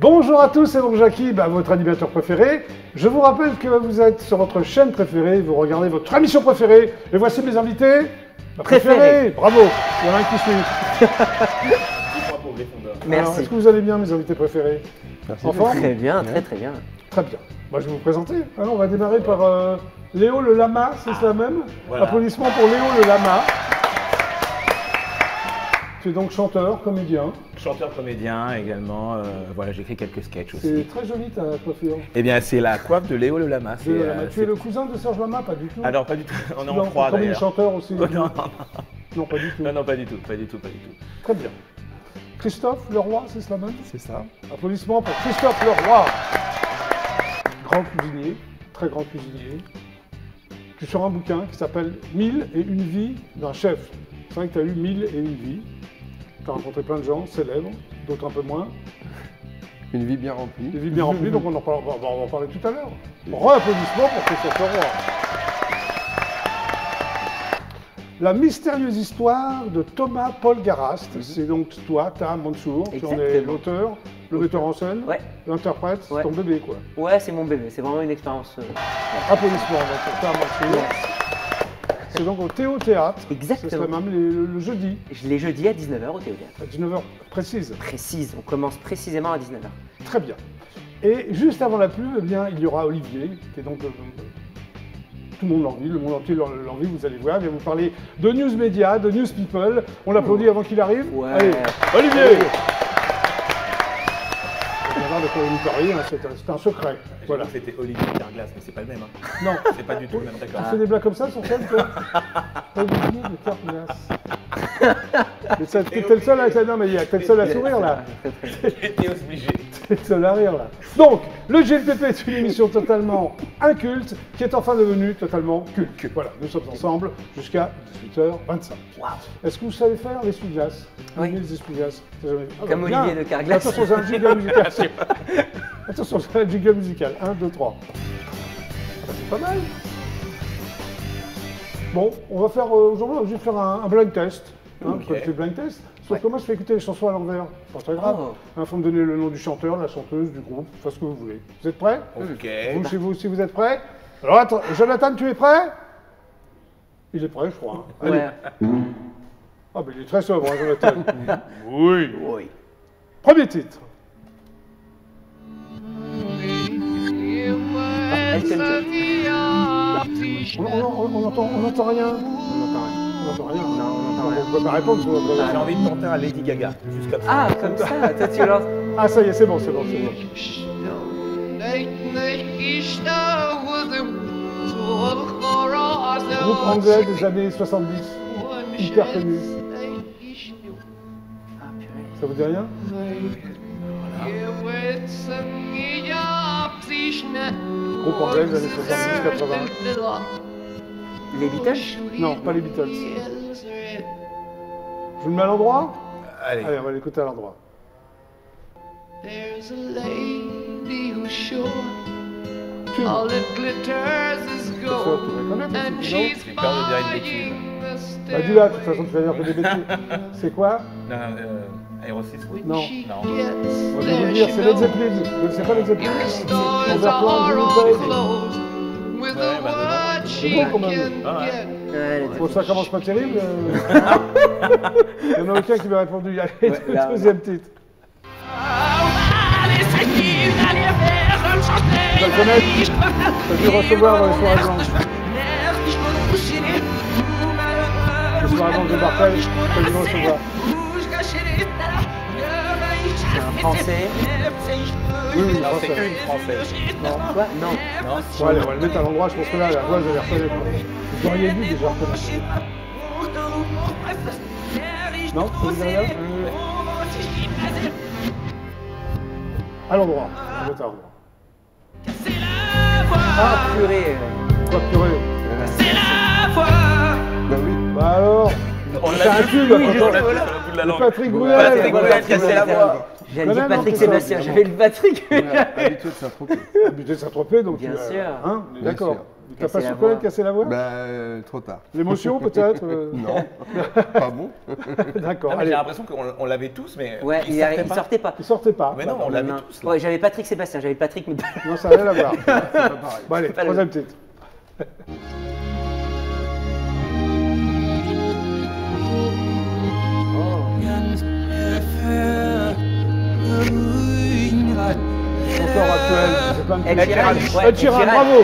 Bonjour à tous, c'est donc Jackie, votre animateur préféré. Je vous rappelle que vous êtes sur votre chaîne préférée, vous regardez votre émission préférée. Et voici mes invités préférés. Bravo, il y en a un qui suit. Merci. Est-ce que vous allez bien, mes invités préférés? En forme? Très bien, très bien. Très bien. Moi, je vais vous présenter. Alors, on va démarrer par Léo le Lama, c'est cela même? Voilà. Applaudissements pour Léo le Lama. Tu es donc chanteur, comédien. Chanteur, comédien également. Voilà, j'écris quelques sketchs aussi. C'est très joli ta coiffure. Eh bien, c'est la coiffe de Léo le Lama. Tu es le cousin de Serge Lama? Pas du tout. Alors, pas du tout. On est en croix comme d'ailleurs. les chanteurs aussi. Oh, non, non, pas du tout. Non, pas du tout. Très bien. Christophe Leroy, c'est cela même? C'est ça. Applaudissements pour Christophe Leroy. Grand cuisinier, très grand cuisinier. Tu sors un bouquin qui s'appelle 1000 et une vie d'un chef. C'est vrai que tu as eu 1000 et une vie. Tu as rencontré plein de gens célèbres, d'autres un peu moins. Une vie bien remplie. Une vie bien remplie, donc on va en parler tout à l'heure. Re-applaudissements pour Christophe Leroy. La mystérieuse histoire de Thomas Paul Garast. C'est donc toi, Taha Mansour, tu en es l'auteur, le metteur en scène, l'interprète, c'est ton bébé quoi. Ouais, c'est mon bébé, c'est vraiment une expérience. Applaudissements pour Taha Mansour. C'est donc au Théo Théâtre. Exactement. C'est même le jeudi. Les jeudis à 19h au Théo Théâtre. À 19h précise. Précise, on commence précisément à 19h. Très bien. Et juste avant la pub, eh bien, il y aura Olivier, qui est donc tout le monde l'envie, le monde entier l'envie, vous allez voir, il va vous parler de news média, de news people. On l'applaudit avant qu'il arrive. Ouais. Allez, Olivier. De quoi vous parler, c'est un secret. Voilà. C'était Olivier Carglass, mais c'est pas le même. Hein. Non. C'est pas du tout le même, d'accord. Tu fais des blagues comme ça sur scène, toi? Olivier Carglass. T'es le seul à... Non, mais t'es le seul à sourire, là. J'étais obligé. T'es le seul à rire, là. Donc, le GLPP est une émission totalement inculte, qui est enfin devenue totalement culte. Voilà, nous sommes ensemble jusqu'à 18h25. Wow. Est-ce que vous savez faire l'essuie-glace? Oui. Les essuie-glaces. Comme Olivier de Carglass. Attention, c'est un jingle musical. Attention, c'est un jingle musical. 1, 2, 3. C'est pas mal. Bon, on va faire aujourd'hui, on va juste faire un blind test. Hein, okay. Parce que blind test. Sauf que moi, je fais écouter les chansons à l'envers. Pas très grave. Il faut me donner le nom du chanteur, de la chanteuse, du groupe, enfin ce que vous voulez. Vous êtes prêts? Ok. Vous, chez vous, si vous êtes prêts. Alors, attends, Jonathan, tu es prêt? Il est prêt, je crois. Hein. Ouais. Ah, mais il est très sobre, hein, Jonathan. Oui. Premier titre. On n'entend rien. On n'entend rien. Non, on n'entend rien. On ne peut pas répondre. J'ai envie de tenter à Lady Gaga, juste comme ça. Ah, comme ça, toi tu lances. Ah, ça y est, c'est bon. Groupe anglais des années 70, hyper connu. Ah, purée. Ça vous dit rien? Groupe anglais des années 70-80. Les Beatles? Non, pas les Beatles. Je vous le mets à l'endroit? Allez, on va l'écouter à l'endroit. There's a lady who's sure Tube. all that glitters is Ça, tu vas gold, connaître and aussi, she's J'ai peur de dire une bêtise. buying the Bah dis-la, de toute façon, tu vas dire que des bêtises. C'est quoi? Non, Aerosmith, oui. Non. she Non. gets Moi, je vais there vous dire, she c'est Led goes. Zeppelin. C'est pas Led Zeppelin. The stores Overplan, are all Winnipeg. closed with Ouais, the bah, word c'est she bon, quand même. can Ah, ouais. get. Bon, ça commence pas terrible. Il n'y en a aucun qui m'a répondu. Allez, là, deuxième titre. Tu vas le connaître. Tu as dû recevoir dans les soirées blanches. Les soirées blanches de Barthel, tu as dû recevoir. C'est un français. Oui, Non, c'est français. une française. Quoi? Non. Non. Bon, allez, on va le mettre à l'endroit. Je pense que là, la voix, vous allez reconnaître. Vous auriez dû déjà reconnaître. Non, ça vous dit rien? À l'endroit. On va le mettre à l'endroit. Ah, purée. Quoi, purée? Bah oui. Bah alors, On c'est un cul, là, l'a Patrick Bruel. Patrick Bruel, cassez la voix. J'avais Quand dit même, Patrick non, c'est Sébastien, ça. j'avais le Patrick. On est habitué de s'attropper. Habitué de s'attroper, donc Bien sûr. hein, on est Bien d'accord. sûr. T'as pas Casser la su connaître voix. casser la voix? Bah, trop tard. L'émotion peut-être? Non, pas bon. D'accord. Ah, mais Allez. j'ai l'impression qu'on l'avait tous, mais Ouais, il il sortait pas. Il sortait pas. Mais non, on l'avait tous. Là. Ouais, j'avais Patrick Sébastien, j'avais Patrick, mais Non, ça n'a rien à voir. C'est pas pareil. Bon, allez, pas le- troisième titre. Encore actuel, c'est plein de Ed titres. Sheeran, ouais, Ed Sheeran, Ed Sheeran. bravo.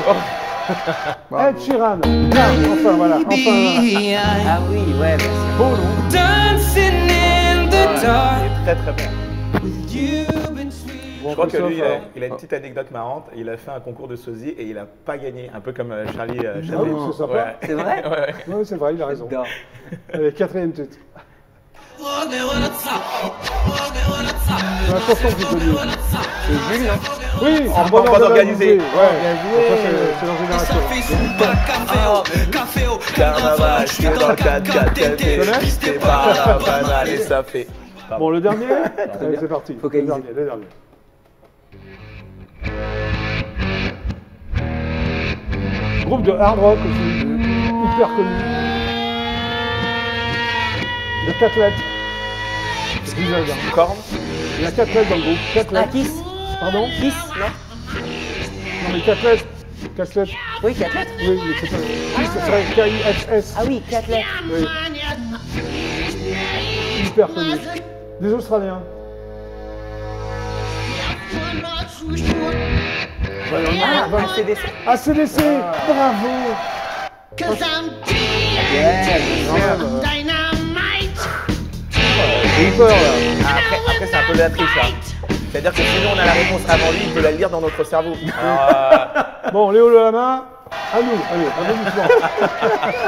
Ed Sheeran. Là, enfin, voilà. Enfin, Ah oui, ouais, merci. beau nom. Très très bien. Bon, Je crois que lui, Christophe, alors. il a une petite anecdote marrante. Il a fait un concours de sosie et il a pas gagné, un peu comme Charlie Ah oui, Chaplin. c'est sympa. Ouais. C'est vrai? Ouais, ouais. Oui, c'est vrai, il a raison. J'adore. Allez, quatrième titre. C'est la chanson qui est connue. C'est Jules, non? Oui, En bonheur bonne de organisé. l'organisé. Ouais, ça, c'est leur génération. Carnaval, je suis dans le 4-4 pisté par la banane et ça fait. Bon, le dernier, allez, c'est parti. Le Focalisé. dernier, le dernier. Groupe de hard rock aussi, hyper connu. Il y a 4 lettres. C'est bizarre, hein. Corne. Il y a 4 lettres dans le groupe. 4 Ah, lettres. Kiss? Pardon? Kiss, non? Non, mais 4 lettres. 4 lettres. Oui, 4 lettres. Oui, mais c'est pas. Kiss, ce serait K-I-S-S. Ah oui, 4 lettres. Oui. Hyper connu. Des Australiens. Ah, ACDC. ACDC, bravo. J'ai eu peur là. Après c'est un peu de la triche. Hein. C'est-à-dire que sinon on a la réponse avant lui, il peut la lire dans notre cerveau. Bon, Léo Lama, à nous. Allez, à nous doucement.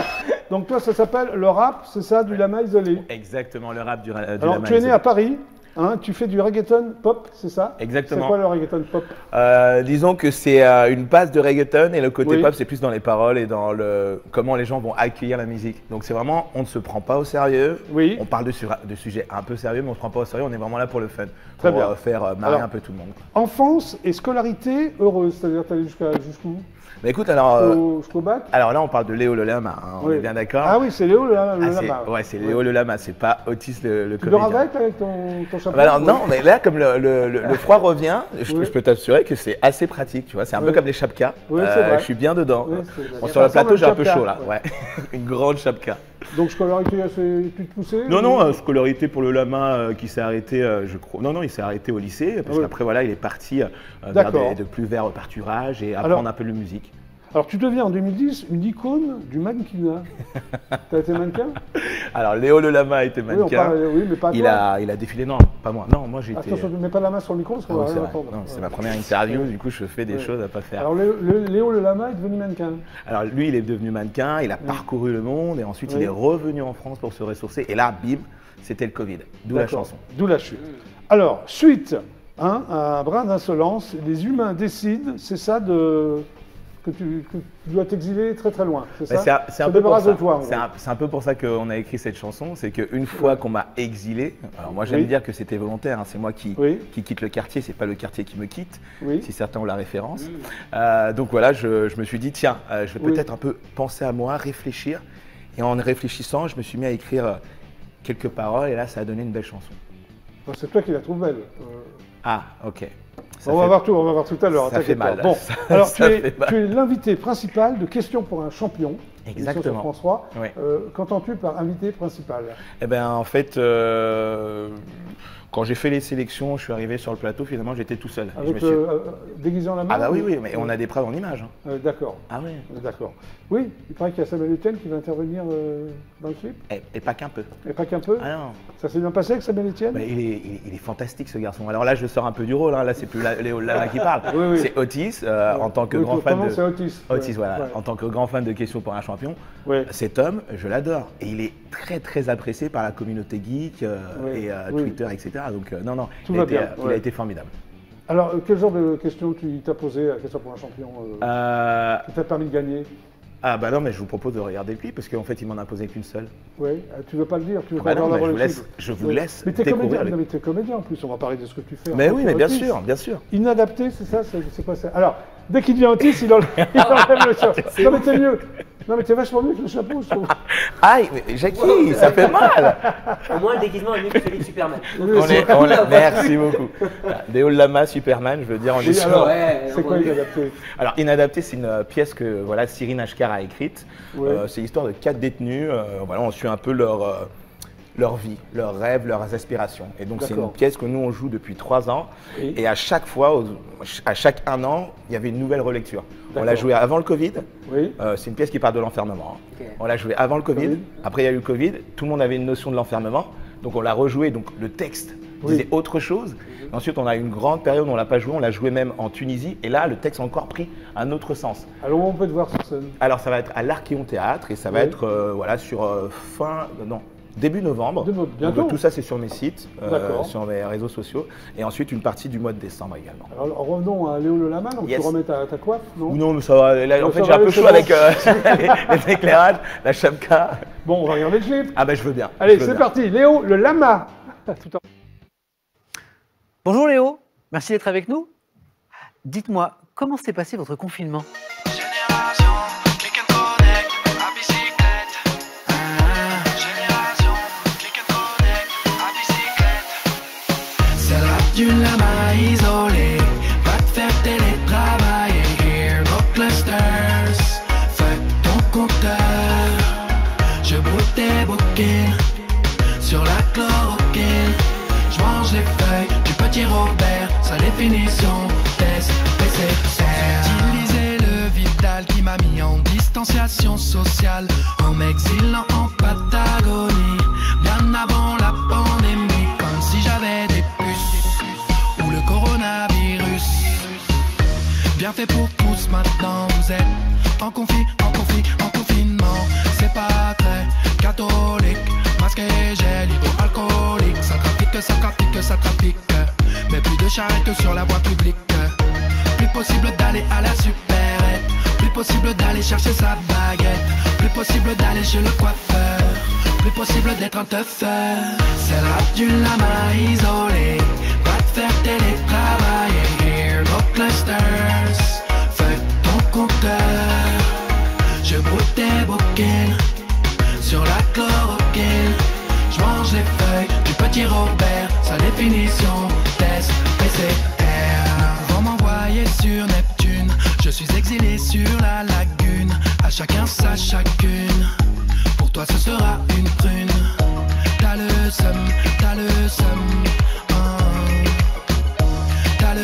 Donc toi, ça s'appelle le rap, c'est ça, du lama isolé. Exactement, le rap du Alors, lama tu es né isolé. à Paris, hein, tu fais du reggaeton pop, c'est ça? Exactement. C'est quoi le reggaeton pop? Disons que c'est une base de reggaeton et le côté Oui. pop c'est plus dans les paroles et dans le comment les gens vont accueillir la musique. Donc c'est vraiment, on ne se prend pas au sérieux. Oui. On parle de sujets un peu sérieux mais on ne se prend pas au sérieux, on est vraiment là pour le fun. Très pour bien. faire marrer Alors- un peu tout le monde. Quoi. Enfance et scolarité heureuse, c'est-à-dire t'allais jusqu'où? Mais écoute alors, Jusqu'au bac? alors là on parle de Léo le Lama, hein, on Oui. est bien d'accord. Ah oui, c'est Léo le lama. Ah, c'est Léo le Lama, c'est pas Otis le Tu dors comédien. avec ton chapeau? Bah alors non, mais là comme le froid revient, je Oui. peux t'assurer que c'est assez pratique, tu vois, c'est un peu Oui. comme les chapkas. Oui, c'est vrai. Je suis bien dedans. Oui, c'est vrai. Bon, Ça sur le ressemble plateau, à j'ai un peu chapka, chaud là, ouais. ouais. Une grande chapka. Donc scolarité assez plus poussée? Non, non, scolarité pour le lama qui s'est arrêté, je crois. Non, non, il s'est arrêté au lycée parce Oui. qu'après voilà, il est parti vers D'accord. de plus vers pâturage et apprendre Alors- un peu de musique. Alors tu deviens en 2010 une icône du mannequinat. T'as été mannequin? Alors Léo le Lama a été Oui, on mannequin. parle, oui, mais pas il toi. a défilé, non, pas moi. Non, moi j'ai été. Attention, ne mets pas la main sur le micro parce Ah qu'on oui, va c'est rien vrai. entendre. Non, c'est ma première interview, du coup je fais des Ouais. choses à pas faire. Alors Léo le Lama est devenu mannequin. Alors lui, il est devenu mannequin, il a parcouru le monde et ensuite Oui. il est revenu en France pour se ressourcer. Et là, bim, c'était le Covid, d'où la D'accord. chanson. D'où la chute. Alors, suite hein, à un brin d'insolence, les humains décident, c'est ça, que tu dois t'exiler très très loin. C'est Bah, ça? c'est un Se peu pour débarrasse ça. de toi. en C'est gros. un peu pour ça qu'on a écrit cette chanson. C'est qu'une fois qu'on m'a exilé, alors moi j'aime Oui. dire que c'était volontaire, hein, c'est moi qui quitte le quartier, c'est pas le quartier qui me quitte, Oui. si certains ont la référence. Donc voilà, je me suis dit, tiens, je vais Oui. peut-être un peu penser à moi, réfléchir. Et en réfléchissant, je me suis mis à écrire quelques paroles et là ça a donné une belle chanson. Bon, c'est toi qui la trouves belle. Ah, ok. Ça On va fait- voir tout à l'heure. ça fait t'inquiète pas. mal. Bon, Ça- alors ça tu fait mal. es l'invité principal de Questions pour un champion. émission sur Exactement. France 3. Oui. Qu'entends-tu par invité principal? Eh ben en fait, quand j'ai fait les sélections, je suis arrivé sur le plateau, finalement j'étais tout seul. Et je Avec me suis- déguisant la main? Ah bah oui, oui, mais on a des preuves en images. Hein. D'accord. Ah oui. D'accord. Oui, il paraît qu'il y a Samuel Etienne qui va intervenir dans le clip. Et pas qu'un peu. Et pas qu'un peu. Ah non. Ça s'est bien passé avec Samuel Etienne? Bah, il est fantastique ce garçon. Alors là, je sors un peu du rôle, hein. Là c'est plus Léo Lama qui parle. Oui, oui. C'est Otis, en tant que Oui, grand ton fan nom, de. c'est Otis. Otis, Ouais, voilà. ouais. En tant que grand fan de Questions pour un champion, Ouais. cet homme, je l'adore. Et il est très très apprécié par la communauté geek Ouais. et Oui. Twitter, etc. Donc non, non, Tout il, va a été, bien, il ouais. a été formidable. Alors, quel genre de questions tu t'as posé à Question pour un champion qui t'a permis de gagner? Ah bah non, mais je vous propose de regarder le clip parce qu'en fait, il m'en a posé qu'une seule. Oui, tu veux pas le dire, tu veux Ah pas bah non, avoir mais la je vous relation. laisse- je vous Ouais. laisse Mais t'es découvrir comédien, le- non, mais t'es comédien en plus, on va parler de ce que tu fais. Mais en oui, tant mais bien qu'autrice. sûr, bien sûr. Inadapté, c'est ça, c'est quoi ça? Alors, dès qu'il devient autiste, il enlève le chapeau. Non, mais t'es mieux. Non, mais t'es vachement mieux que le chapeau, je trouve. Aïe, mais Jackie, ça fait mal. Au moins, le déguisement est mieux que celui de Superman. Merci beaucoup. Deo Lama, Superman, je veux dire en Et histoire. alors, Ouais, c'est quoi Inadapté? Alors, Inadapté, c'est une pièce que voilà, Cyrine Ashkar a écrite. Ouais. C'est l'histoire de 4 détenus. Voilà, on suit un peu leur vie, leurs rêves, leurs aspirations. Et donc, c'est une D'accord. pièce que nous, on joue depuis 3 ans. Oui. Et à chaque fois, à chaque 1 an, il y avait une nouvelle relecture. On l'a D'accord. jouée avant le Covid. Oui. C'est une pièce qui parle de l'enfermement. Ok. On l'a jouée avant le Covid. Covid. Après, il y a eu le Covid. Tout le monde avait une notion de l'enfermement. Donc, on l'a rejoué. Donc, le texte Oui. disait autre chose. Ensuite, on a eu une grande période où on ne l'a pas joué. On l'a joué même en Tunisie. Et là, le texte a encore pris un autre sens. Alors, on peut te voir sur scène. Alors, ça va être à l'Archéon Théâtre et ça va Oui. être voilà, sur début novembre. Bientôt. Donc, tout ça, c'est sur mes sites, D'accord. sur mes réseaux sociaux. Et ensuite, une partie du mois de décembre également. Alors, revenons à Léo Le Lama. Donc, Yes. tu remets ta coiffe, non? Ou non, mais ça va. Là, en Ça fait, va j'ai un aller, peu c'est chaud bon. avec les éclairages, la chapka. Bon, on va regarder le clip. Ah ben, je veux bien. Allez, Je veux c'est bien. parti. Léo Le Lama. Tout en- Bonjour Léo, merci d'être avec nous. Dites-moi, comment s'est passé votre confinement? Génération, click and connect, à bicyclette. Génération, click and connect, à bicyclette. C'est la du lama isolé, va te faire télétravailler. Here go clusters, fuck ton compteur. Je broute tes bouquins sur la chloroquine. Je mange les feuilles du petit Robert, sa définition, test, PCR. Utiliser le Vidal qui m'a mis en distanciation sociale, en m'exilant en Patagonie, bien avant la pandémie, comme si j'avais des puces, ou le coronavirus. Bien fait pour tous maintenant, vous êtes en confinement, c'est pas très catholique, masque et gel hydroalcoolique, ça trafique, mais plus de charrettes sur la voie publique, plus possible d'aller à la supérette, plus possible d'aller chercher sa baguette, plus possible d'aller chez le coiffeur, plus possible d'être un teufeur. C'est la du lama isolé, va te faire télétravailler. Here go clusters, fuck ton compteur. Je broute tes bouquins sur la chloroquine. Je mange les feuilles du petit Robert, sa définition, test, PCR. Vont m'envoyer sur Neptune, je suis exilé sur la lagune. À chacun sa chacune, pour toi ce sera une prune. T'as le seum, t'as le seum, oh. T'as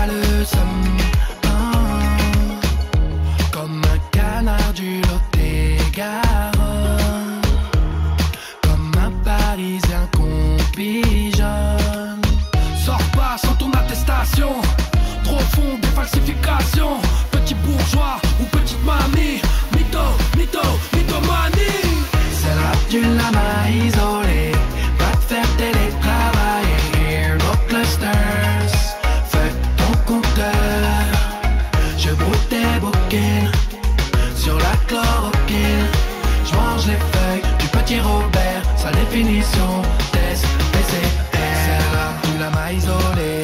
le seum, oh. Comme un canard du Lot-et-Garonne, comme un Parisien qu'on pigeonne. Sors pas sans ton attestation, trop fond des falsifications. Petit bourgeois ou petite mamie, mythomanie. C'est la du lama isolé, va te faire télétravailler. Here go clusters, fuck ton compteur. Je broute tes bouquins sur la chloroquine. Je mange les feuilles du petit Robert, sa définition, test, PCR. C'est là du lama isolé,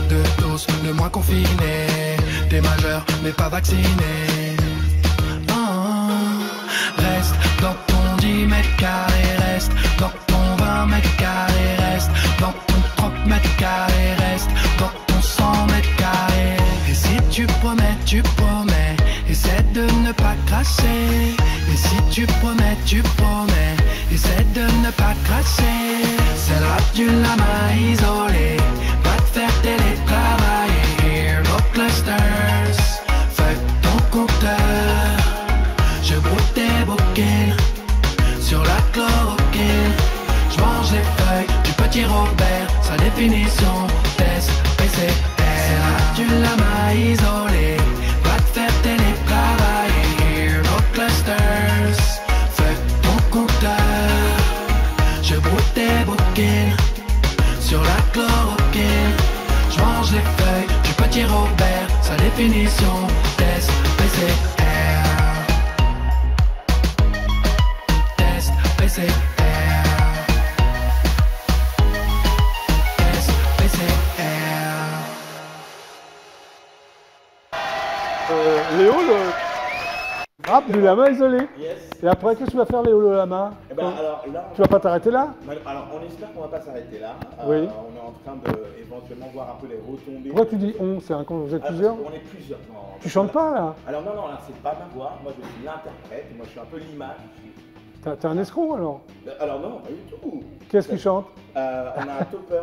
de tous, de moins confinés, des majeurs mais pas vaccinés. Reste dans ton 10 mètres carrés, reste dans ton 20 mètres carrés, reste dans ton 30 mètres carrés, reste dans ton 100 mètres carrés. Et si tu promets, essaie de ne pas cracher. Et si tu promets, essaie de ne pas cracher. C'est là du lama isolé, va te faire télétravailler. Here go clusters, fuck ton compteur. Je broute tes bouquins sur la chloroquine. Je mange les feuilles du petit Robert, sa définition, test, PCR. C'est là du lama isolé, va te faire télétravailler. Here go clusters, fuck ton compteur. Je broute tes bouquins sur la chloroquine. Je mange les feuilles du petit Robert, sa définition, test, PCR. Test, PCR. Test, PCR. Léo, rap du lama isolé. Et après, qu'est-ce que tu vas faire, Léo, le lama? Eh ben, alors, là, Tu vas pas t'arrêter là? alors, on espère qu'on va pas s'arrêter là. Oui. On est en train de éventuellement voir un peu les retombées. Pourquoi tu dis on? C'est un con, vous êtes Alors, plusieurs? parce qu'on est plusieurs. Non, Tu chantes pas là? Alors non, là, c'est pas ma voix. Moi, je suis l'interprète. Moi, je suis un peu l'image. T'es un escroc alors? Alors non, pas du tout. Qu'est-ce qui chante? On a un topper.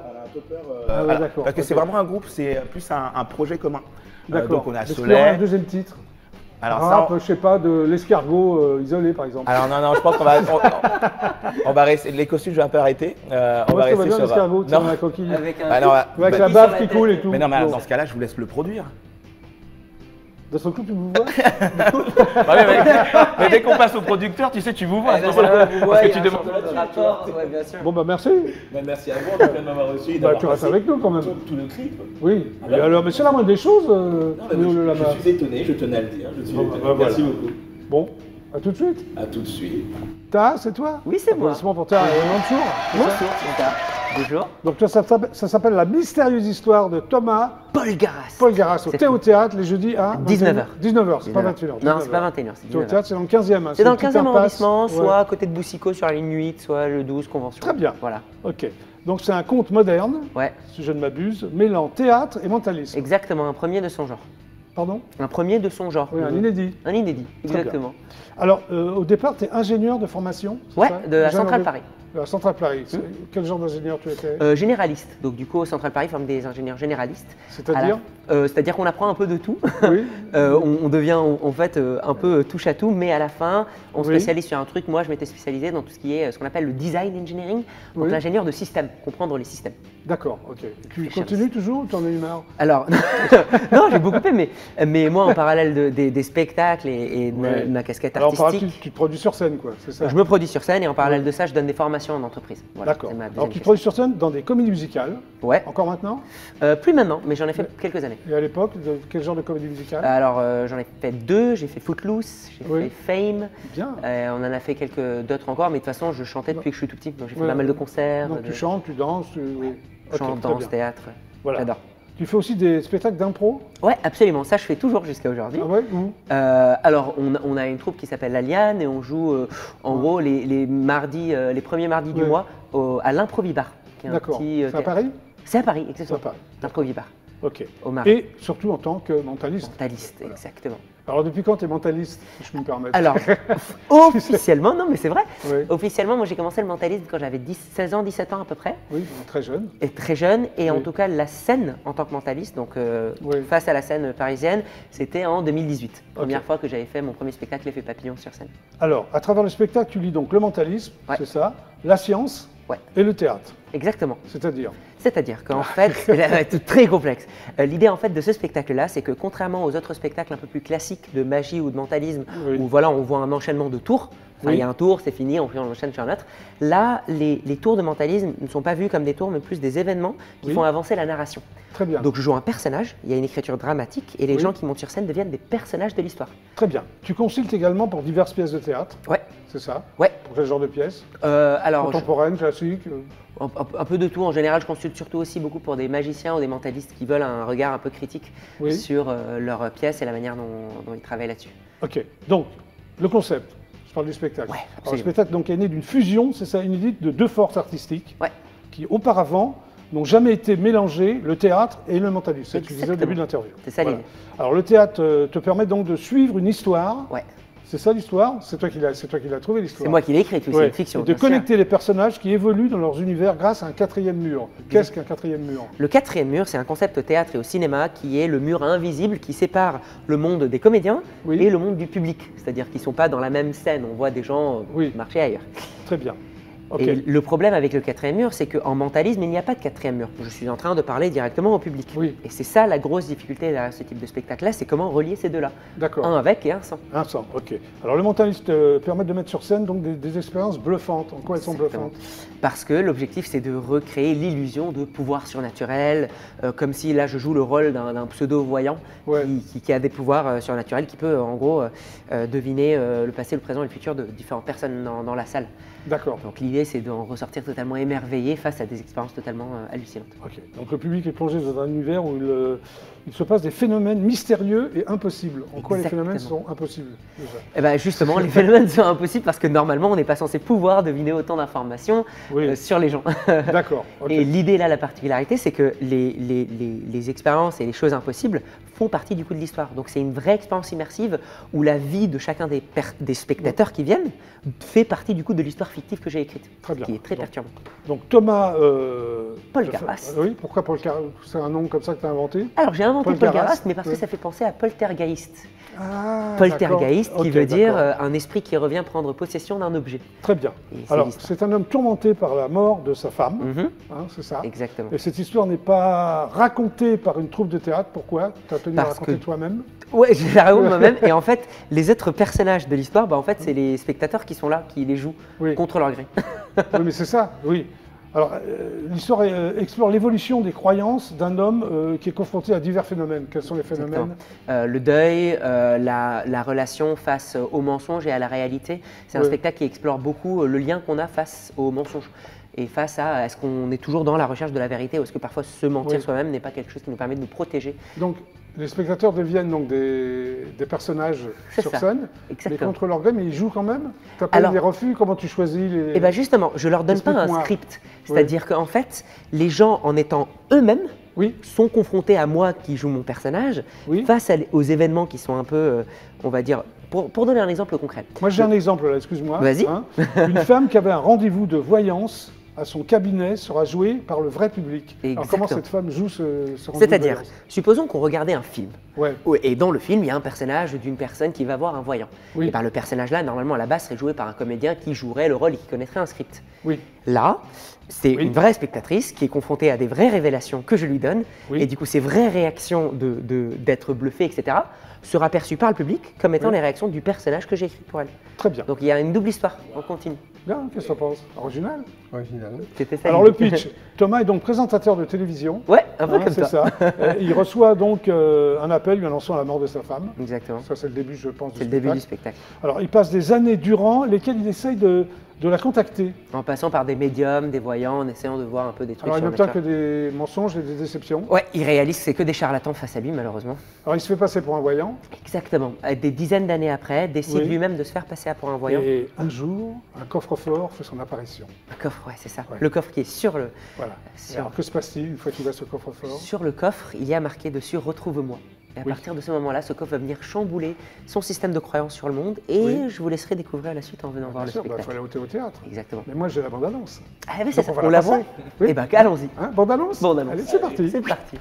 Ah ouais, d'accord. Parce que ok. c'est vraiment un groupe, c'est plus un projet commun. D'accord. Donc on a Est-ce qu'il y aura un Soleil. deuxième titre? Alors Rap, ça, je sais pas, de l'escargot isolé par exemple. alors non, je pense qu'on va, on va rester. Les costumes, je vais un peu arrêter. On Moi, va je te vois rester bien sur. l'escargot, tu sais, Non. dans la coquille. Avec un. Ah non, Avec bah, la sur bave la qui tête. coule et tout. mais non, mais alors, Bon. dans ce cas-là, je vous laisse le produire. Dans son coup, tu me vois? Mais dès qu'on passe au producteur, tu sais, tu vous vois. Ah, à ce non, moment-là. vous Parce que voyez, tu un demandes. championnat de rapport, ouais, bien sûr. Bon bah merci. Merci à vous en tout cas de m'avoir reçu. et Bah d'avoir tu restes passé avec nous quand même. tout le clip. Oui. Ah bah. Et alors, mais c'est la moindre des choses, Non, mais Léo le je lama. suis étonné, je tenais à le dire. Je suis Bon, étonné. bah, Merci voilà. beaucoup. Bon, à tout de suite. À tout de suite. Ta, c'est toi? Oui, c'est moi. Applaudissements pour ta Mansour. c'est ça Bonjour, c'est ça. Bonjour. Donc ça s'appelle La mystérieuse histoire de Thomas Paul Garras. Paul Garras au C'est Thé au théâtre les jeudis à 19h. 19h, c'est pas 21h. Non, c'est pas 21h, c'est Thé au 19h. théâtre, c'est dans le 15e. hein, C'est dans le une petite 15e impasse. arrondissement, Ouais. soit à côté de Boussicot sur la ligne 8, soit le 12 Convention. Très bien. Voilà. Ok. Donc c'est un conte moderne, Ouais, si je ne m'abuse, mêlant théâtre et mentalisme. exactement, un premier de son genre. Pardon? Un premier de son genre. Oui, un inédit. Un inédit, bien. exactement. Alors, au départ, tu es ingénieur de formation? c'est Ouais, ça de la Ingénieur Centrale Paris. De la Centrale Paris. Quel genre d'ingénieur tu étais? Généraliste. Donc du coup, Centrale Paris forme des ingénieurs généralistes. C'est-à-dire? C'est-à-dire qu'on apprend un peu de tout. Oui. On devient en fait un peu touche à tout, mais à la fin, on se Oui. spécialise sur un truc. Moi, je m'étais spécialisé dans tout ce qui est ce qu'on appelle le design engineering, donc Oui. l'ingénieur de système, comprendre les systèmes. D'accord, ok. Tu Réfléchir. continues toujours ou tu en as eu marre? Alors, non, j'ai beaucoup aimé, mais moi, en parallèle des spectacles et Ouais. de ma casquette Alors, par artistique, exemple, tu te produis sur scène, quoi, c'est ça? je me produis sur scène et en parallèle Ouais. de ça, je donne des formations en entreprise. Voilà, D'accord. c'est ma Alors, deuxième tu te casquette. produis sur scène dans des comédies musicales, Ouais, encore maintenant? plus maintenant, mais j'en ai fait quelques années. Et à l'époque, de quel genre de comédie musicale? Alors, j'en ai fait 2, j'ai fait Footloose, j'ai Oui. fait Fame, Bien. on en a fait quelques d'autres encore, mais de toute façon, je chantais depuis que je suis tout petit, donc j'ai fait Ouais. pas mal de concerts, Donc, de tu chantes, tu danses, oui. Ok, chant, très danse, bien. théâtre, Voilà. j'adore. Tu fais aussi des spectacles d'impro? Ouais, absolument, ça je fais toujours jusqu'à aujourd'hui. Ah ouais? Où? Alors, on a une troupe qui s'appelle La Liane et on joue en gros les mardis, les premiers mardis du Ouais. mois à l'Improvibar, qui est un D'accord. petit C'est à théâtre. Paris? C'est à Paris, C'est à exactement. Paris. L'Improvibar, Ok. au Marais. Et surtout en tant que mentaliste. Mentaliste, exactement. Alors, depuis quand tu es mentaliste, si je peux me permettre? Alors, officiellement, non mais c'est vrai, Oui. officiellement, moi j'ai commencé le mentalisme quand j'avais 16 ans, 17 ans à peu près. Oui, très jeune. Et très jeune, et en Oui. tout cas la scène en tant que mentaliste, donc Oui. face à la scène parisienne, c'était en 2018. Première Ok. fois que j'avais fait mon premier spectacle L'Effet Papillon sur scène. Alors, à travers le spectacle, tu lis donc le mentalisme, Ouais. c'est ça, la science Ouais. et le théâtre. Exactement. C'est-à-dire? C'est-à-dire qu'en fait, c'est très complexe. L'idée en fait de ce spectacle-là, c'est que contrairement aux autres spectacles un peu plus classiques de magie ou de mentalisme, Oui. où voilà, on voit un enchaînement de tours, enfin, Oui. il y a un tour, c'est fini, on enchaîne sur un autre. Là, les tours de mentalisme ne sont pas vus comme des tours, mais plus des événements qui Oui. font avancer la narration. Très bien. Donc je joue un personnage, il y a une écriture dramatique, et les Oui. gens qui montent sur scène deviennent des personnages de l'histoire. Très bien. Tu consultes également pour diverses pièces de théâtre, Ouais, c'est ça? ouais. Pour quel genre de pièces? Alors, Contemporaine, classique? un peu de tout. En général, je consulte surtout aussi beaucoup pour des magiciens ou des mentalistes qui veulent un regard un peu critique Oui. sur leurs pièces et la manière dont ils travaillent là-dessus. Ok. Donc, le concept. Je parle du spectacle. Ouais, Alors, le absolument. spectacle donc, est né d'une fusion, c'est ça, inédite, de deux forces artistiques Ouais. qui, auparavant, n'ont jamais été mélangées, le théâtre et le mentalisme. C'est ce que tu disais au début de l'interview. C'est ça l'idée. Alors, le théâtre te permet donc de suivre une histoire. Ouais. C'est ça l'histoire? C'est toi qui l'as trouvé l'histoire? C'est moi qui l'ai écrite, oui, c'est Ouais. une fiction. Et de bien sûr. connecter les personnages qui évoluent dans leurs univers grâce à un quatrième mur. Qu'est-ce qu'un quatrième mur? Le quatrième mur, c'est un concept au théâtre et au cinéma qui est le mur invisible qui sépare le monde des comédiens Oui. et le monde du public. C'est-à-dire qu'ils ne sont pas dans la même scène, on voit des gens Oui. marcher ailleurs. Très bien. Ok. Et le problème avec le quatrième mur, c'est qu'en mentalisme, il n'y a pas de quatrième mur. Je suis en train de parler directement au public. Oui. Et c'est ça la grosse difficulté derrière ce type de spectacle-là, c'est comment relier ces deux-là. D'accord. Un avec et un sans. Un sang, ok. Alors le mentaliste permet de mettre sur scène donc des expériences bluffantes. En quoi elles sont Exactement. bluffantes? Parce que l'objectif, c'est de recréer l'illusion de pouvoir surnaturel, comme si là, je joue le rôle d'un pseudo-voyant Ouais. qui a des pouvoirs surnaturels, qui peut en gros deviner le passé, le présent et le futur de différentes personnes dans la salle. D'accord. Donc l'idée, c'est d'en ressortir totalement émerveillé face à des expériences totalement hallucinantes. Ok. Donc le public est plongé dans un univers où il se passe des phénomènes mystérieux et impossibles. En quoi les phénomènes Exactement. sont impossibles déjà? Eh ben justement, les phénomènes sont impossibles parce que normalement, on n'est pas censé pouvoir deviner autant d'informations Oui. sur les gens. D'accord. ok. Et l'idée là, la particularité, c'est que les expériences et les choses impossibles font partie du coup de l'histoire. Donc c'est une vraie expérience immersive où la vie de chacun des spectateurs qui viennent fait partie du coup de l'histoire fictive que j'ai écrite, Très bien. qui est très Donc, perturbant. Donc Thomas... Poltergeist. Oui, pourquoi Poltergeist? C'est un nom comme ça que tu as inventé? Alors j'ai inventé Poltergeist, Poltergeist, mais parce que oui. ça fait penser à Poltergeist. Ah, Poltergeist, d'accord. qui Ok, veut dire d'accord. un esprit qui revient prendre possession d'un objet. Très bien. Et c'est Alors, l'histoire. c'est un homme tourmenté par la mort de sa femme, Mhm, hein, c'est ça. exactement. Et cette histoire n'est pas racontée par une troupe de théâtre. Pourquoi? Tu as tenu à Parce raconter que- toi-même? Ouais, j'ai la raconte moi-même. Et en fait, les autres personnages de l'histoire, bah, en fait, c'est les spectateurs qui sont là, qui les jouent Oui. contre leur gré. Oui, mais c'est ça, oui. Alors, l'histoire explore l'évolution des croyances d'un homme qui est confronté à divers phénomènes. Quels sont les phénomènes? Le deuil, la relation face au mensonge et à la réalité. C'est un Oui. spectacle qui explore beaucoup le lien qu'on a face au mensonge. Et face à, est-ce qu'on est toujours dans la recherche de la vérité ou est-ce que parfois se mentir Oui. soi-même n'est pas quelque chose qui nous permet de nous protéger? Donc, les spectateurs deviennent donc des personnages C'est sur ça. scène, mais Exactement. contre leur gré, mais ils jouent quand même? Tu as pas Alors- eu des refus? Comment tu choisis les... Et bien justement, je leur donne pas un Explique-moi. script. C'est-à-dire qu'en fait, les gens, en étant eux-mêmes, Oui, sont confrontés à moi qui joue mon personnage, oui. face aux événements qui sont un peu, on va dire, pour donner un exemple concret. Moi, j'ai un exemple là, excuse-moi. Vas-y. hein. Une femme qui avait un rendez-vous de voyance à son cabinet sera jouée par le vrai public. Alors, comment Exactement. cette femme joue ce rendez-vous de C'est-à-dire, voyance? supposons qu'on regardait un film. Ouais, Et dans le film, il y a un personnage d'une personne qui va voir un voyant. Oui. Et ben, le personnage-là, normalement, à la base, serait joué par un comédien qui jouerait le rôle et qui connaîtrait un script. oui, Là, c'est Oui. une vraie spectatrice qui est confrontée à des vraies révélations que je lui donne. Oui. Et du coup, ces vraies réactions d'être bluffée, etc., sera perçues par le public comme étant Oui. les réactions du personnage que j'ai écrit pour elle. très bien. Donc il y a une double histoire, on continue. Bien, qu'est-ce que tu penses? Original. Original. C'était ça. Alors, le l'idée. pitch. Thomas est donc présentateur de télévision. Ouais, un peu Hein, comme c'est ça. ça. Il reçoit donc un appel lui annonçant la mort de sa femme. Exactement. Ça, c'est le début, je pense, du C'est le début du spectacle. spectacle. Alors, il passe des années durant lesquelles il essaye de la contacter. En passant par des médiums, des voyants, en essayant de voir un peu des trucs Alors, il n'obtient que surnaturels. des mensonges et des déceptions. Ouais, il réalise que c'est que des charlatans face à lui, malheureusement. Alors, il se fait passer pour un voyant. Exactement. Des dizaines d'années après, décide Oui. lui-même de se faire passer pour un voyant. Et un jour, un coffre-fort fait son apparition. Le coffre, ouais, c'est ça. Ouais. Le coffre qui est sur le, Voilà. Et sur, alors, que se passe-t-il une fois qu'il a ce coffre-fort? sur le coffre, il y a marqué dessus « Retrouve-moi ». Et à Oui. partir de ce moment-là, ce coffre va venir chambouler son système de croyance sur le monde et Oui. je vous laisserai découvrir la suite en venant voir Bien le sûr, il faut spectacle. aller au théâtre. Exactement. Mais moi, j'ai la bande-annonce. Ah mais c'est Donc, ça, on va on la la voit? passer. Oui. Eh ben allons-y. Hein, bande-annonce? Bande-annonce. Allez, c'est parti. C'est parti.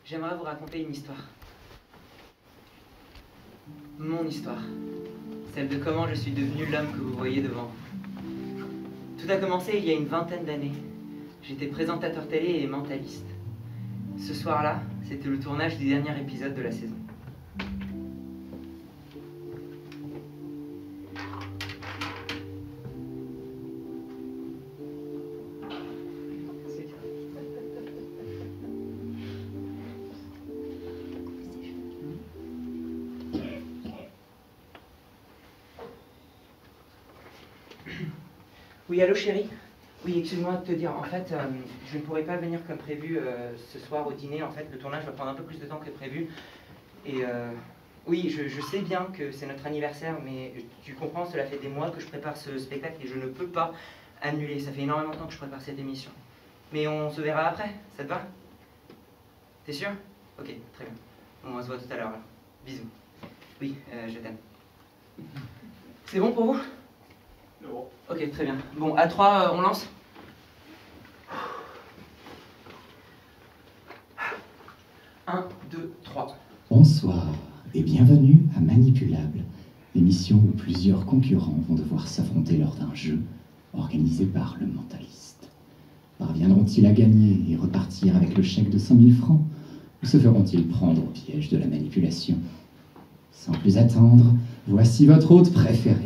J'aimerais vous raconter une histoire. Mon histoire. Celle de comment je suis devenu l'homme que vous voyez devant vous. Tout a commencé il y a une vingtaine d'années. J'étais présentateur télé et mentaliste. Ce soir-là, c'était le tournage du dernier épisode de la saison. Oui, allô chérie? Oui, excuse-moi de te dire, en fait, je ne pourrai pas venir comme prévu ce soir au dîner. En fait, le tournage va prendre un peu plus de temps que prévu. Et oui, je sais bien que c'est notre anniversaire, mais tu comprends, cela fait des mois que je prépare ce spectacle et je ne peux pas annuler. Ça fait énormément de temps que je prépare cette émission. Mais on se verra après, ça te va? T'es sûr? Ok, très bien. Bon, on se voit tout à l'heure alors. Bisous. Oui, je t'aime. C'est bon pour vous? Non. Ok, très bien. Bon, à 3, on lance? 1, 2, 3. Bonsoir et bienvenue à Manipulable, l'émission où plusieurs concurrents vont devoir s'affronter lors d'un jeu organisé par le mentaliste. Parviendront-ils à gagner et repartir avec le chèque de 100 000 francs ou se feront-ils prendre au piège de la manipulation? Sans plus attendre, voici votre hôte préféré,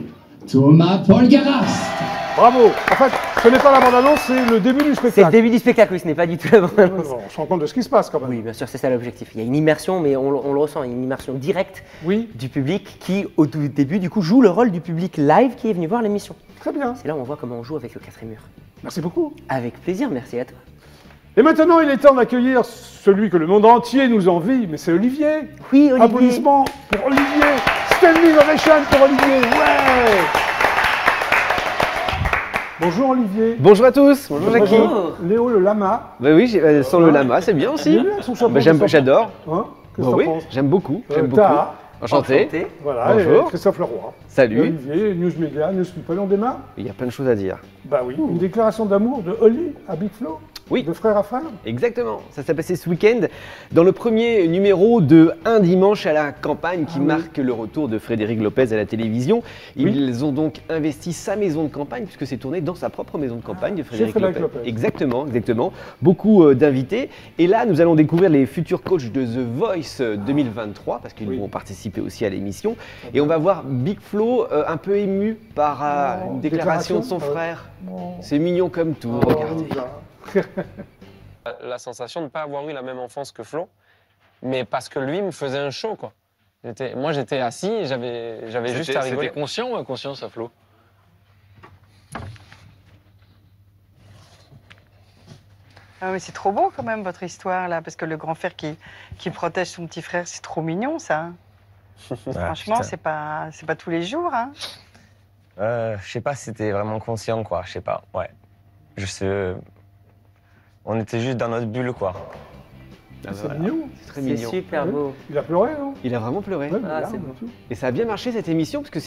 Thomas Poltergeist. Bravo. En fait, ce n'est pas la bande-annonce, c'est le début du C'est le spectacle. début du spectacle, oui, ce n'est pas du tout la bande-annonce. On se rend compte de ce qui se passe quand même. Oui, bien sûr, c'est ça l'objectif. Il y a une immersion, mais on le ressent, une immersion directe Oui, du public qui, au tout début, du coup, joue le rôle du public live qui est venu voir l'émission. très bien. C'est là où on voit comment on joue avec le quatrième mur. Merci beaucoup. Avec plaisir, merci à toi. Et maintenant, il est temps d'accueillir celui que le monde entier nous envie, mais c'est Olivier. Oui, Olivier. Applaudissements pour Olivier. Standing ovation pour Olivier. Ouais. Bonjour Olivier. Bonjour à tous, bonjour Jackie. Léo le lama. Bah oui, sans le lama, c'est bien aussi. Il est bien, son chapeau, Bah, j'adore. Hein, qu'est-ce Bah que oui, t'en penses j'aime beaucoup. J'aime beaucoup. Taha. Enchanté. Voilà, Bonjour. et Christophe Leroy. Salut. Olivier, News Media, News People, on démarre. Il y a plein de choses à dire. Bah oui, une déclaration d'amour de Oli à Big Flo. Oui. De frère à frère. Exactement, ça s'est passé ce week-end dans le premier numéro de Un dimanche à la campagne qui marque le retour de Frédéric Lopez à la télévision. Ils ont donc investi sa maison de campagne puisque c'est tourné dans sa propre maison de campagne de Frédéric Frédéric Lopez. Lopez. Exactement, exactement. Beaucoup d'invités. Et là, nous allons découvrir les futurs coachs de The Voice 2023 parce qu'ils vont participer aussi à l'émission. Et on va voir Big Flo un peu ému par une déclaration de son frère. C'est mignon comme tout, regardez. La sensation de ne pas avoir eu la même enfance que Flo, mais parce que lui me faisait un show, quoi. Moi, j'étais assis et j'avais juste à rigoler. C'était conscient ou inconscient, ça, Flo? Ah oui, c'est trop beau quand même votre histoire là, parce que le grand frère qui protège son petit frère, c'est trop mignon ça. Franchement, c'est pas tous les jours. Hein. Je sais pas si c'était vraiment conscient, quoi. Je sais pas, ouais. On était juste dans notre bulle, quoi. C'est mignon. C'est très mignon. C'est super beau. Il a pleuré, non? Il a vraiment pleuré. Ouais, Ah, là, c'est beau. tout. Et ça a bien marché cette émission parce que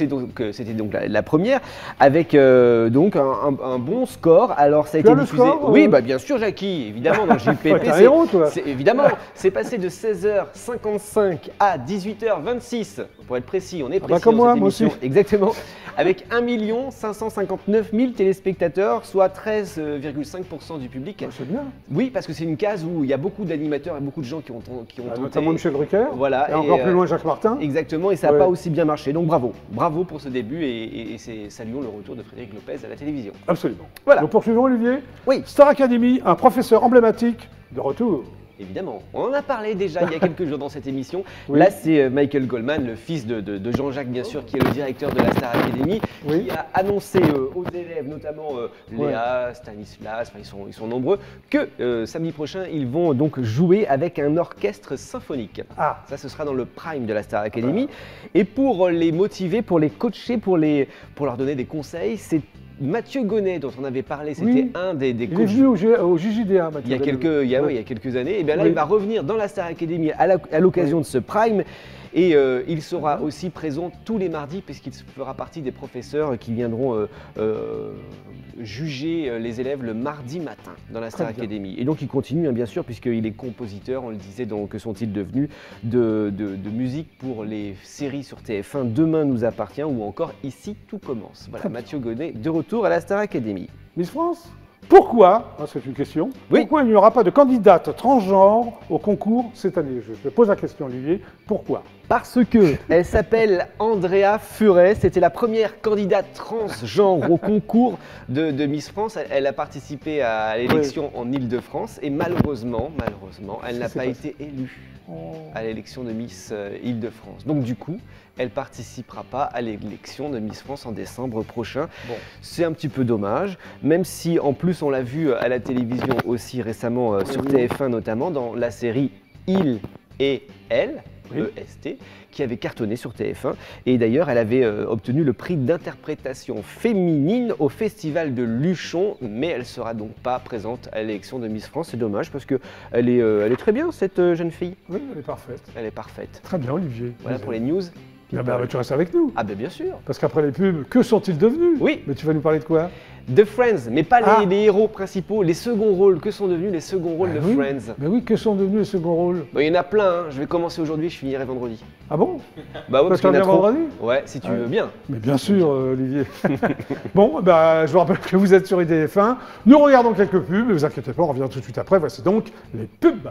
c'était donc la première avec donc un bon score. Alors ça a Tu été as le diffusé. score, Oui, bah bien sûr Jackie, évidemment dans le JPP. Ouais, t'es un héros, toi. Évidemment, c'est passé de 16h55 à 18h26 pour être précis. On est précis comme dans moi, cette moi émission. aussi. Exactement. Avec 1 559 000 téléspectateurs, soit 13,5% du public. C'est bien. Oui, parce que c'est une case où il y a beaucoup d'animateurs et beaucoup de gens qui ont tenté. Notamment Michel Drucker. Voilà. Et encore plus loin, Jacques Martin. Exactement, et ça n'a Ouais. pas aussi bien marché. Donc bravo, bravo pour ce début et saluons le retour de Frédéric Lopez à la télévision. Absolument. Voilà. Nous poursuivons, Olivier. Oui. Star Academy, un professeur emblématique de retour. Évidemment, on en a parlé déjà il y a quelques jours dans cette émission. Oui. Là, c'est Michael Goldman, le fils de Jean-Jacques, bien sûr, qui est le directeur de la Star Academy, Oui. qui a annoncé aux élèves, notamment Léa, Stanislas, enfin, ils sont nombreux, que samedi prochain, ils vont donc jouer avec un orchestre symphonique. Ah. Ça, ce sera dans le prime de la Star Academy. Et pour les motiver, pour les coacher, pour leur donner des conseils, c'est Mathieu Gonnet, dont on avait parlé, c'était Oui. un des Il est coachs. venu au JJDA, Mathieu Il y a Gonnet. quelques années, et bien là Oui. il va revenir dans la Star Academy à l'occasion de ce prime et il sera aussi présent tous les mardis puisqu'il fera partie des professeurs qui viendront juger les élèves le mardi matin dans la Star Très bien. Academy. Et donc il continue bien sûr puisqu'il est compositeur, on le disait, donc que sont-ils devenus, de musique pour les séries sur TF1 Demain nous appartient ou encore Ici tout commence. Voilà, Mathieu Gonnet de retour à la Star Academy. Miss France, pourquoi, c'est une question, Oui. pourquoi il n'y aura pas de candidate transgenre au concours cette année? Je pose la question, Olivier. Pourquoi? Parce que elle s'appelle Andrea Furet, c'était la première candidate transgenre au concours de Miss France. Elle a participé à l'élection en Île-de-France et malheureusement, elle n'a pas été élue à l'élection de Miss Île-de-France. Donc du coup, elle participera pas à l'élection de Miss France en décembre prochain. Bon. C'est un petit peu dommage, même si en plus on l'a vu à la télévision aussi récemment sur TF1 notamment dans la série Il et Elle. Oui. EST, qui avait cartonné sur TF1. Et d'ailleurs, elle avait obtenu le prix d'interprétation féminine au Festival de Luchon, mais elle ne sera donc pas présente à l'élection de Miss France. C'est dommage parce qu'elle est très bien, cette jeune fille. Oui, elle est parfaite. Elle est parfaite. Très bien, Olivier. Voilà pour les news. Ah ben, tu restes avec nous. Ah ben bien sûr. Parce qu'après les pubs, que sont-ils devenus? Oui. Mais tu vas nous parler de quoi? De Friends, mais pas Ah. les héros principaux, les seconds rôles. Que sont devenus les seconds rôles de oui. Friends? Mais oui, que sont devenus les seconds rôles? Bon, il y en a plein, hein. Je vais commencer aujourd'hui, je finirai vendredi. Ah bon? Bah ouais, parce qu'il y en a bien trop. vendredi? Ouais, si tu Ah veux ouais. bien. Mais bien sûr, Olivier. Bon, bah, je vous rappelle que vous êtes sur IDF1. Nous regardons quelques pubs, ne vous inquiétez pas, on revient tout de suite après. Voici donc les pubs.